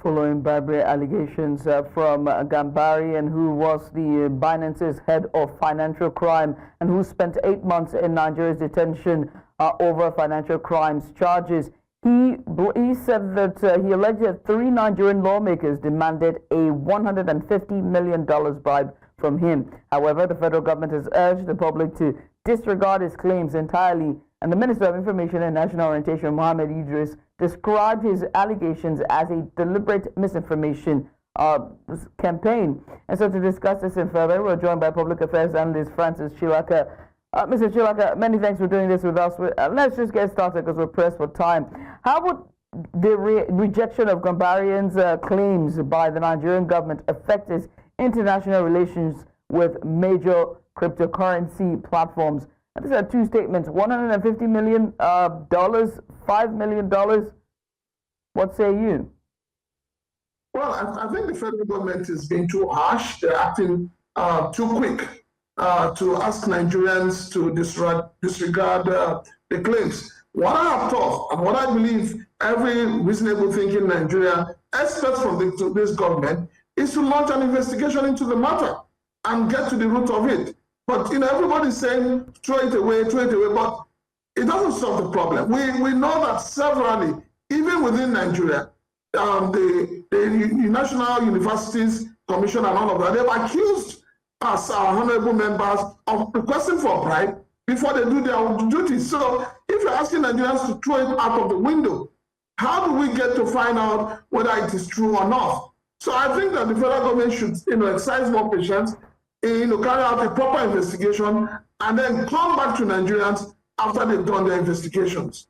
Following bribery allegations from Gambaryan, who was the Binance's head of financial crime and who spent 8 months in Nigeria's detention over financial crimes charges. He said that he alleged that 3 Nigerian lawmakers demanded a $150 million bribe from him. However, the federal government has urged the public to disregard his claims entirely, and the Minister of Information and National Orientation, Mohammed Idris, described his allegations as a deliberate misinformation campaign. And so to discuss this in further, we're joined by public affairs analyst Chilaka. Mr. Chilaka, many thanks for doing this with us. Let's just get started because we're pressed for time. How would the rejection of Gambaryan's claims by the Nigerian government affect its international relations with major cryptocurrency platforms? And these are 2 statements: $150 million, $5 million. What say you? Well, I think the federal government is being too harsh. They're acting too quick to ask Nigerians to disregard the claims. What I have thought and what I believe every reasonable thinking Nigeria expects from this government is to launch an investigation into the matter and get to the root of it. But everybody's saying throw it away, but it doesn't solve the problem. We know that severally, even within Nigeria, the National Universities Commission and all of that, they've accused us, our honorable members, of requesting for a bribe before they do their duties. So if you're asking Nigerians to throw it out of the window, how do we get to find out whether it is true or not? So I think that the federal government should exercise more patience, carry out a proper investigation, and then come back to Nigerians after they've done their investigations.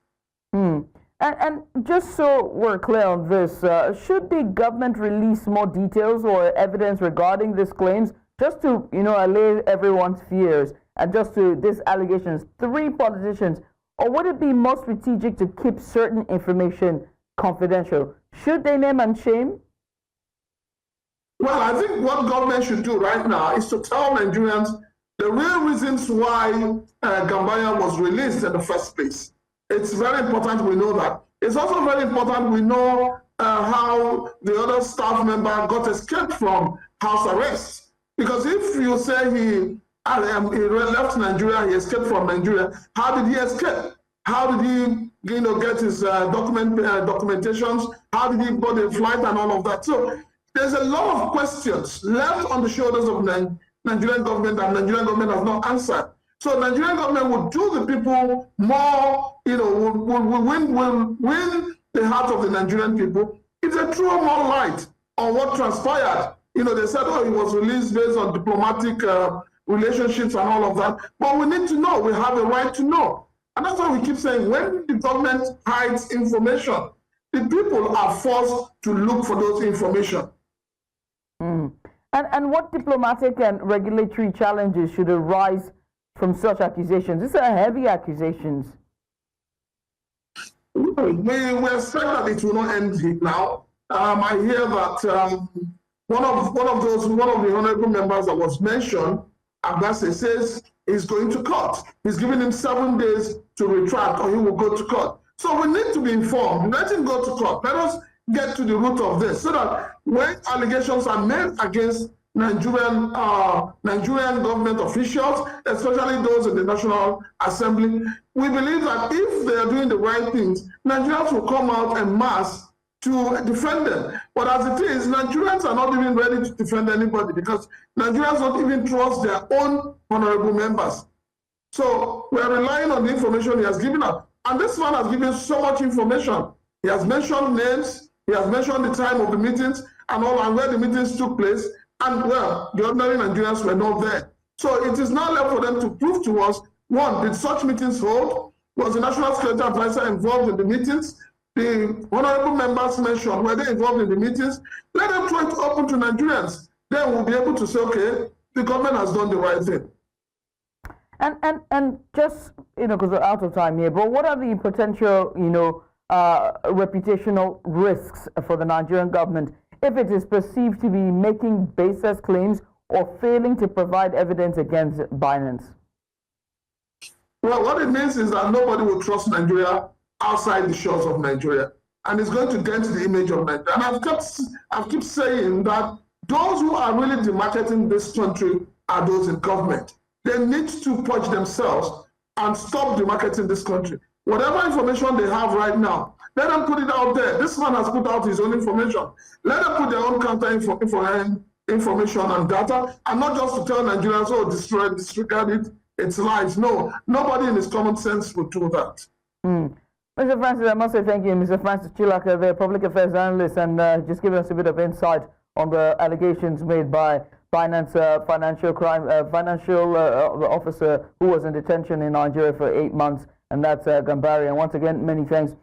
And just so we're clear on this, should the government release more details or evidence regarding these claims, just to allay everyone's fears, and just to these allegations, 3 politicians, or would it be more strategic to keep certain information confidential? Should they name and shame? Well, I think what government should do right now is to tell Nigerians the real reasons why Gambaryan was released in the first place. It's very important we know that. It's also very important we know how the other staff member got escaped from house arrest. Because if you say he left Nigeria, he escaped from Nigeria, how did he escape? How did he get his documentations? How did he board a flight and all of that? So there's a lot of questions left on the shoulders of Nigerian government that Nigerian government has not answered. So Nigerian government will do the people more, will win the heart of the Nigerian people if they throw more light on what transpired. They said, oh, he was released based on diplomatic relationships and all of that. But we need to know. We have a right to know. And that's why we keep saying when the government hides information, the people are forced to look for those information. And what diplomatic and regulatory challenges should arise from such accusations? These are heavy accusations. We expect that it will not end now. I hear that one of the honorable members that was mentioned, Abbasi, says he's going to court. He's giving him 7 days to retract or he will go to court. So we need to be informed. Let him go to court. Let us get to the root of this so that when allegations are made against Nigerian government officials, especially those in the National Assembly, we believe that if they are doing the right things, Nigerians will come out en masse to defend them. But as it is, Nigerians are not even ready to defend anybody because Nigerians don't even trust their own honorable members. So we are relying on the information he has given us. And this man has given so much information. He has mentioned names, he has mentioned the time of the meetings and all, and where the meetings took place. And well, the ordinary Nigerians were not there. So it is now left for them to prove to us, 1, did such meetings hold? Was the National Security Advisor involved in the meetings? The honorable members mentioned, were they involved in the meetings? Let them try to open to Nigerians. Then we'll be able to say, okay, the government has done the right thing. And just, because we're out of time here, but what are the potential, reputational risks for the Nigerian government if it is perceived to be making baseless claims or failing to provide evidence against Binance? Well, what it means is that nobody will trust Nigeria outside the shores of Nigeria. and it's going to dent the image of Nigeria. And I've kept saying that those who are really demarketing this country are those in government. They need to purge themselves and stop demarketing this country. Whatever information they have right now, let them put it out there. This man has put out his own information. Let them put their own counter information and data, and not just to tell Nigerians, oh, disregard it, it's lies. No, nobody in his common sense would do that. Mr. Francis, I must say thank you, Mr. Francis Chilaka, the public affairs analyst, and just giving us a bit of insight on the allegations made by Binance financial officer who was in detention in Nigeria for 8 months, and that's Gambaryan. Once again, many thanks.